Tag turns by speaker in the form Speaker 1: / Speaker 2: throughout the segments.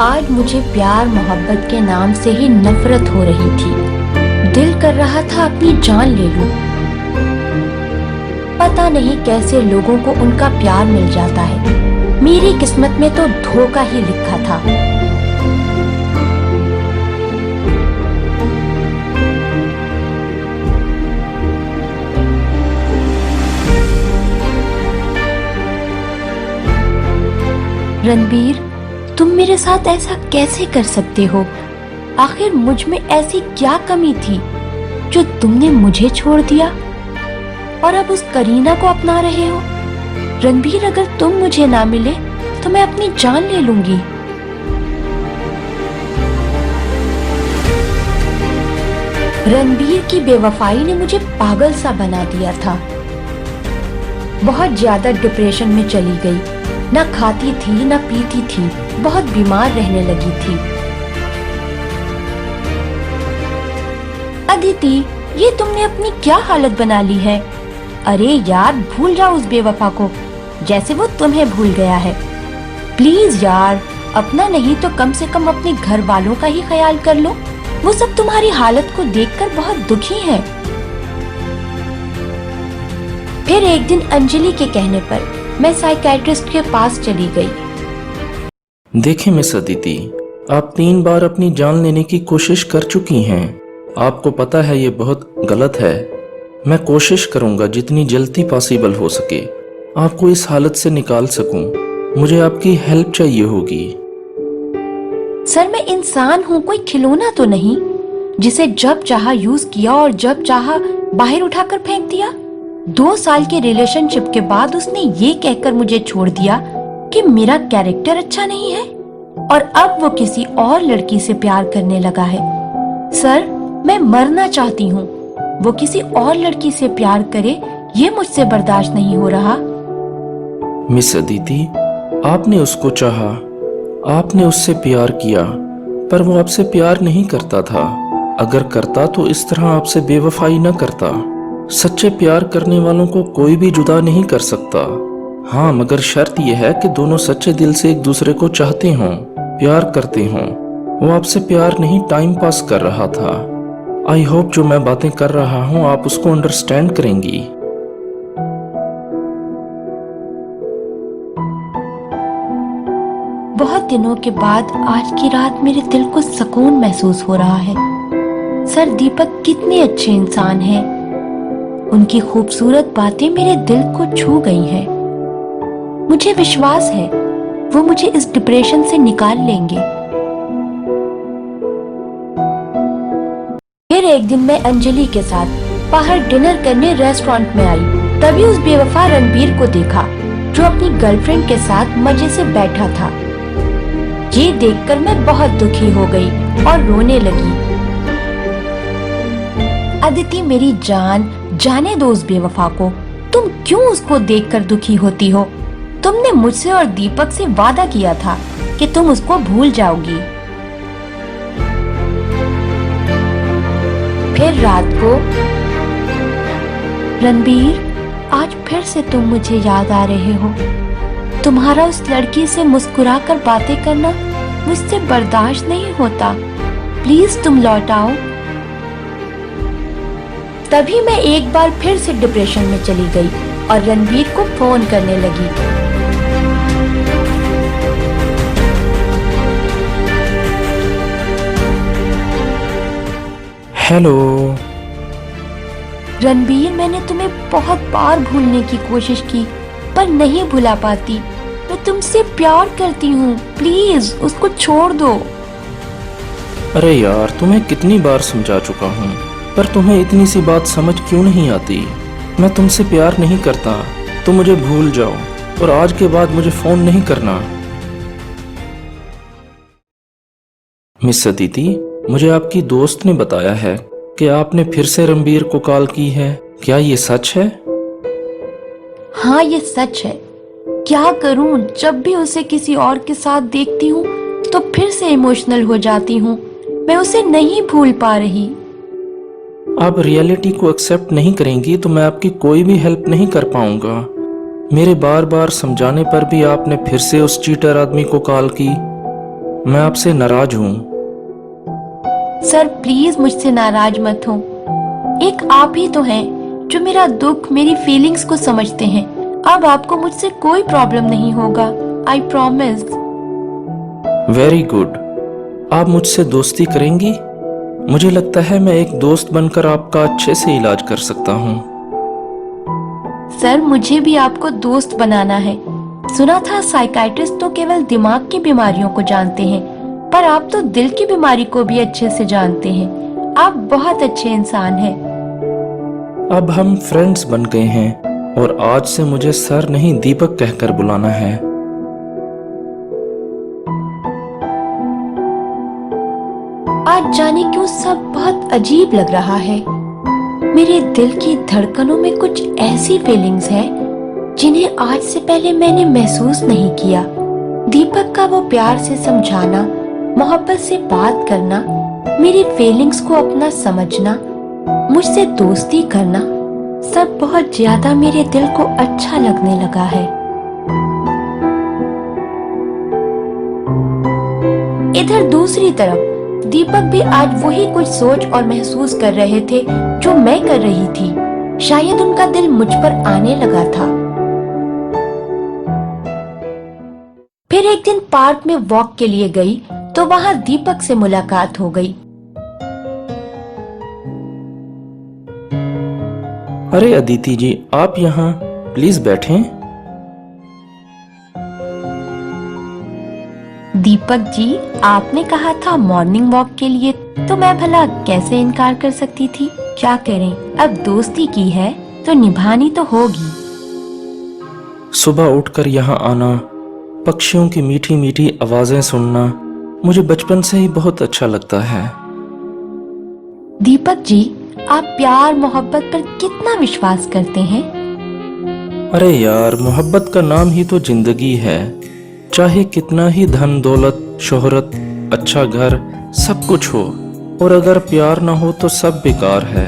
Speaker 1: आज मुझे प्यार मोहब्बत के नाम से ही नफरत हो रही थी। दिल कर रहा था अपनी जान ले लूं। पता नहीं कैसे लोगों को उनका प्यार मिल जाता है। मेरी किस्मत में तो धोखा ही लिखा था। रणबीर, तुम मेरे साथ ऐसा कैसे कर सकते हो? आखिर मुझ में ऐसी क्या कमी थी जो तुमने मुझे छोड़ दिया और अब उस करीना को अपना रहे हो? रणबीर, अगर तुम मुझे ना मिले तो मैं अपनी जान ले लूंगी। रणबीर की बेवफाई ने मुझे पागल सा बना दिया था। बहुत ज्यादा डिप्रेशन में चली गई। ना खाती थी ना पीती थी, बहुत बीमार रहने लगी थी। अदिति, ये तुमने अपनी क्या हालत बना ली है? अरे यार, भूल जाओ उस बेवफा को, जैसे वो तुम्हें भूल गया है। प्लीज यार, अपना नहीं तो कम से कम अपने घर वालों का ही ख्याल कर लो। वो सब तुम्हारी हालत को देखकर बहुत दुखी हैं। फिर एक दिन अंजलि के कहने पर मैं साइकियाट्रिस्ट के पास चली गई।
Speaker 2: देखें मिस अदिति, आप 3 बार अपनी जान लेने की कोशिश कर चुकी हैं। आपको पता है ये बहुत गलत है। मैं कोशिश करूंगा जितनी जल्दी पॉसिबल हो सके आपको इस हालत से निकाल सकूं। मुझे आपकी हेल्प चाहिए होगी।
Speaker 1: सर, मैं इंसान हूँ, कोई खिलौना तो नहीं जिसे जब चाहा यूज किया और जब चाहा बाहर उठाकर फेंक दिया। 2 साल के रिलेशनशिप के बाद उसने ये कहकर मुझे छोड़ दिया कि मेरा कैरेक्टर अच्छा नहीं है और अब वो किसी और लड़की से प्यार करने लगा है। सर, मैं मरना चाहती हूँ। वो किसी और लड़की से प्यार करे, ये मुझसे बर्दाश्त नहीं हो रहा।
Speaker 2: मिस अदिति, आपने उसको चाहा, आपने उससे प्यार किया, पर वो आपसे प्यार नहीं करता था। अगर करता तो इस तरह आपसे बेवफाई न करता। सच्चे प्यार करने वालों को कोई भी जुदा नहीं कर सकता। हाँ, मगर शर्त यह है कि दोनों सच्चे दिल से एक दूसरे को चाहते हों, प्यार करते हों। वो आपसे प्यार नहीं, टाइम पास कर रहा था। आई होप जो मैं बातें कर रहा हूँ आप उसको अंडरस्टैंड करेंगी।
Speaker 1: बहुत दिनों के बाद आज की रात मेरे दिल को सुकून महसूस हो रहा है। सर, दीपक कितने अच्छे इंसान हैं। उनकी खूबसूरत बातें मेरे दिल को छू गई हैं। मुझे विश्वास है वो मुझे इस डिप्रेशन से निकाल लेंगे। फिर एक दिन मैं अंजलि के साथ बाहर डिनर करने रेस्टोरेंट में आई। तभी उस बेवफा रणबीर को देखा जो अपनी गर्लफ्रेंड के साथ मजे से बैठा था। ये देखकर मैं बहुत दुखी हो गई और रोने लगी। अदिति मेरी जान, जाने दो उस बेवफा को। तुम क्यों उसको देखकर दुखी होती हो? तुमने मुझसे और दीपक से वादा किया था कि तुम उसको भूल जाओगी। फिर रात को, रणबीर, आज फिर से तुम मुझे याद आ रहे हो। तुम्हारा उस लड़की से मुस्कुराकर बातें करना मुझसे बर्दाश्त नहीं होता। प्लीज तुम लौट आओ। तभी मैं एक बार फिर से डिप्रेशन में चली गई और रणबीर को फोन करने लगी।
Speaker 2: हेलो
Speaker 1: रणबीर, मैंने तुम्हें बहुत बार भूलने की कोशिश की पर नहीं भुला पाती। मैं तुमसे प्यार करती हूँ, प्लीज उसको छोड़ दो।
Speaker 2: अरे यार, तुम्हें कितनी बार समझा चुका हूँ, पर तुम्हें इतनी सी बात समझ क्यों नहीं आती? मैं तुमसे प्यार नहीं करता तो मुझे भूल जाओ और आज के बाद मुझे फोन नहीं करना। मिस अदिति, मुझे आपकी दोस्त ने बताया है कि आपने फिर से रणबीर को कॉल की है। क्या ये सच है?
Speaker 1: हाँ, ये सच है। क्या करूं, जब भी उसे किसी और के साथ देखती हूँ तो फिर से इमोशनल हो जाती हूँ। मैं उसे नहीं भूल पा रही।
Speaker 2: आप रियलिटी को एक्सेप्ट नहीं करेंगी तो मैं आपकी कोई भी हेल्प नहीं कर पाऊंगा। मेरे बार बार समझाने पर भी आपने फिर से उस चीटर आदमी को कॉल की। मैं आपसे नाराज हूँ।
Speaker 1: सर प्लीज मुझसे नाराज मत हो। एक आप ही तो हैं जो मेरा दुख, मेरी फीलिंग्स को समझते हैं। अब आपको मुझसे कोई प्रॉब्लम नहीं होगा, आई प्रॉमिस।
Speaker 2: Very good. आप मुझसे दोस्ती करेंगी? मुझे लगता है मैं एक दोस्त बनकर आपका अच्छे से इलाज कर सकता हूँ।
Speaker 1: सर मुझे भी आपको दोस्त बनाना है। सुना था साइकाइट्रिस्ट तो केवल दिमाग की बीमारियों को जानते हैं, पर आप तो दिल की बीमारी को भी अच्छे से जानते हैं। आप बहुत अच्छे इंसान हैं।
Speaker 2: अब हम फ्रेंड्स बन गए हैं और आज से मुझे सर नहीं दीपक कहकर बुलाना है।
Speaker 1: आज जाने क्यों सब बहुत अजीब लग रहा है। मेरे दिल की धड़कनों में कुछ ऐसी फीलिंग्स हैं जिन्हें आज से पहले मैंने महसूस नहीं किया। दीपक का वो प्यार से समझाना, मोहब्बत से बात करना, मेरी फीलिंग्स को अपना समझना, मुझसे दोस्ती करना, सब बहुत ज्यादा मेरे दिल को अच्छा लगने लगा है। इधर दूसरी तरफ दीपक भी आज वही कुछ सोच और महसूस कर रहे थे जो मैं कर रही थी। शायद उनका दिल मुझ पर आने लगा था। फिर एक दिन पार्क में वॉक के लिए गई तो वहां दीपक से मुलाकात हो गई।
Speaker 2: अरे अदिति जी, आप यहाँ प्लीज बैठें।
Speaker 1: दीपक जी, आपने कहा था मॉर्निंग वॉक के लिए, तो मैं भला कैसे इनकार कर सकती थी। क्या करें, अब दोस्ती की है तो निभानी तो होगी।
Speaker 2: सुबह उठकर यहाँ आना, पक्षियों की मीठी मीठी आवाजें सुनना मुझे बचपन से ही बहुत अच्छा लगता है।
Speaker 1: दीपक जी, आप प्यार मोहब्बत पर कितना विश्वास करते हैं?
Speaker 2: अरे यार, मोहब्बत का नाम ही तो जिंदगी है। चाहे कितना ही धन दौलत शोहरत अच्छा घर सब कुछ हो, और अगर प्यार ना हो तो सब बेकार है।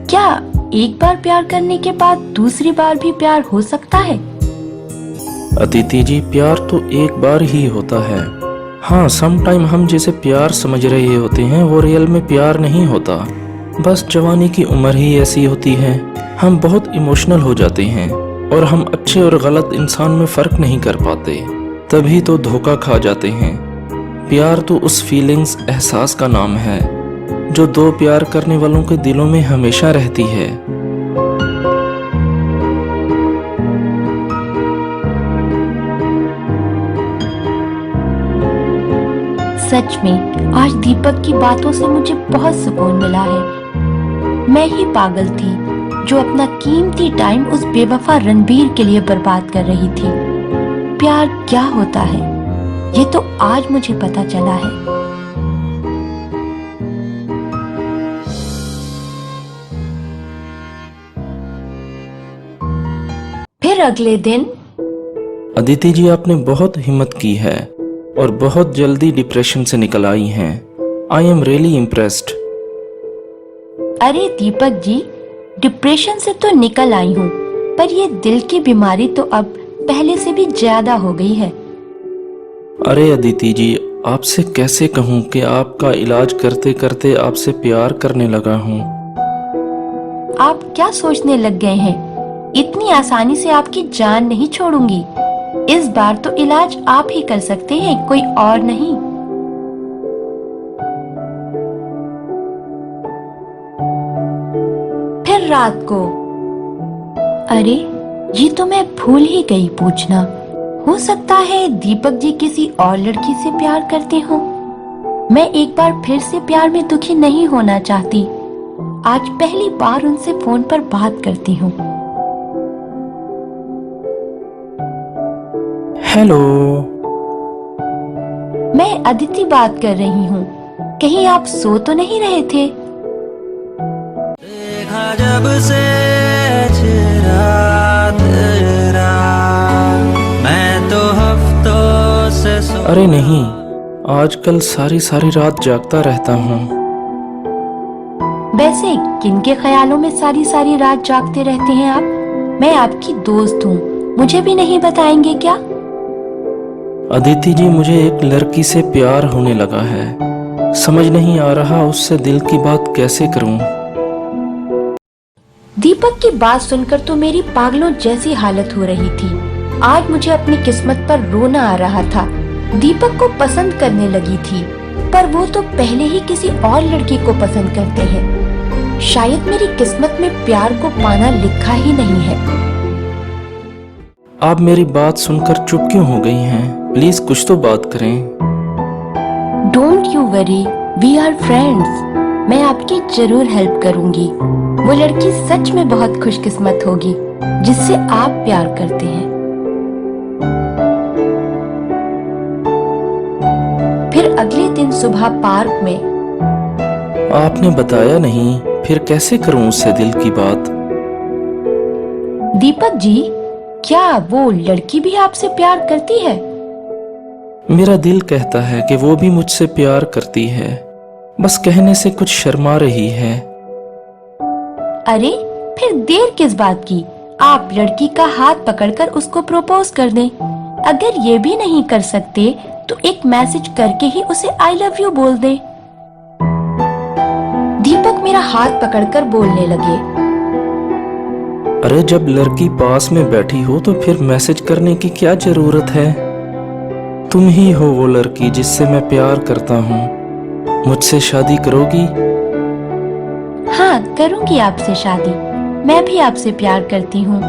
Speaker 1: क्या एक बार प्यार करने के बाद दूसरी बार भी प्यार हो सकता है?
Speaker 2: अदिति जी, प्यार तो एक बार ही होता है। हाँ, सम टाइम हम जिसे प्यार समझ रहे होते हैं वो रियल में प्यार नहीं होता। बस जवानी की उम्र ही ऐसी होती है, हम बहुत इमोशनल हो जाते हैं और हम अच्छे और गलत इंसान में फर्क नहीं कर पाते, तभी तो धोखा खा जाते हैं। प्यार तो उस फीलिंग्स एहसास का नाम है जो दो प्यार करने वालों के दिलों में हमेशा रहती है।
Speaker 1: सच में आज दीपक की बातों से मुझे बहुत सुकून मिला है। मैं ही पागल थी जो अपना कीमती टाइम उस बेवफा रणबीर के लिए बर्बाद कर रही थी। प्यार क्या होता है ये तो आज मुझे पता चला है। फिर अगले दिन।
Speaker 2: अदिति जी, आपने बहुत हिम्मत की है और बहुत जल्दी डिप्रेशन से निकल आई हैं। I am really impressed.
Speaker 1: अरे दीपक जी, डिप्रेशन से तो निकल आई हूँ, पर ये दिल की बीमारी तो अब पहले से भी ज्यादा हो गई है।
Speaker 2: अरे अदिति जी, आपसे कैसे कहूँ कि आपका इलाज करते करते आपसे प्यार करने लगा हूँ।
Speaker 1: आप क्या सोचने लग गए हैं? इतनी आसानी से आपकी जान नहीं छोड़ूंगी। इस बार तो इलाज आप ही कर सकते हैं, कोई और नहीं। फिर रात को। अरे ये तो मैं भूल ही गई पूछना। हो सकता है दीपक जी किसी और लड़की से प्यार करते हो। मैं एक बार फिर से प्यार में दुखी नहीं होना चाहती। आज पहली बार उनसे फोन पर बात करती हूँ।
Speaker 2: हेलो।
Speaker 1: मैं अदिति बात कर रही हूँ। कहीं आप सो तो नहीं रहे थे?
Speaker 3: देखा जब से चेहरा तेरा, मैं तो हफ्तों से
Speaker 2: अरे नहीं, आजकल सारी सारी रात जागता रहता हूँ।
Speaker 1: वैसे किनके ख्यालों में सारी सारी रात जागते रहते हैं आप? मैं आपकी दोस्त हूँ, मुझे भी नहीं बताएंगे क्या?
Speaker 2: अदिति जी, मुझे एक लड़की से प्यार होने लगा है। समझ नहीं आ रहा उससे दिल की बात कैसे करूं।
Speaker 1: दीपक की बात सुनकर तो मेरी पागलों जैसी हालत हो रही थी। आज मुझे अपनी किस्मत पर रोना आ रहा था। दीपक को पसंद करने लगी थी, पर वो तो पहले ही किसी और लड़की को पसंद करते हैं। शायद मेरी किस्मत में प्यार को पाना लिखा ही नहीं है।
Speaker 2: आप मेरी बात सुनकर चुप क्यों हो गई हैं? प्लीज कुछ तो बात करें।
Speaker 1: Don't you worry, we are friends. मैं आपकी जरूर हेल्प करूंगी। वो लड़की सच में बहुत खुशकिस्मत होगी जिससे आप प्यार करते हैं। फिर अगले दिन सुबह पार्क में
Speaker 2: आपने बताया नहीं, फिर कैसे करूं उससे दिल की बात?
Speaker 1: दीपक जी, क्या वो लड़की भी आपसे प्यार करती है?
Speaker 2: मेरा दिल कहता है कि वो भी मुझसे प्यार करती है, बस कहने से कुछ शर्मा रही है।
Speaker 1: अरे फिर देर किस बात की? आप लड़की का हाथ पकड़कर उसको प्रपोज कर दें। अगर ये भी नहीं कर सकते तो एक मैसेज करके ही उसे आई लव यू बोल दें। दीपक मेरा हाथ पकड़कर बोलने लगे।
Speaker 2: अरे जब लड़की पास में बैठी हो तो फिर मैसेज करने की क्या जरूरत है? तुम ही हो वो लड़की जिससे मैं प्यार करता हूँ। मुझसे शादी करोगी?
Speaker 1: हाँ, करूंगी आपसे शादी। मैं भी आपसे प्यार करती हूँ।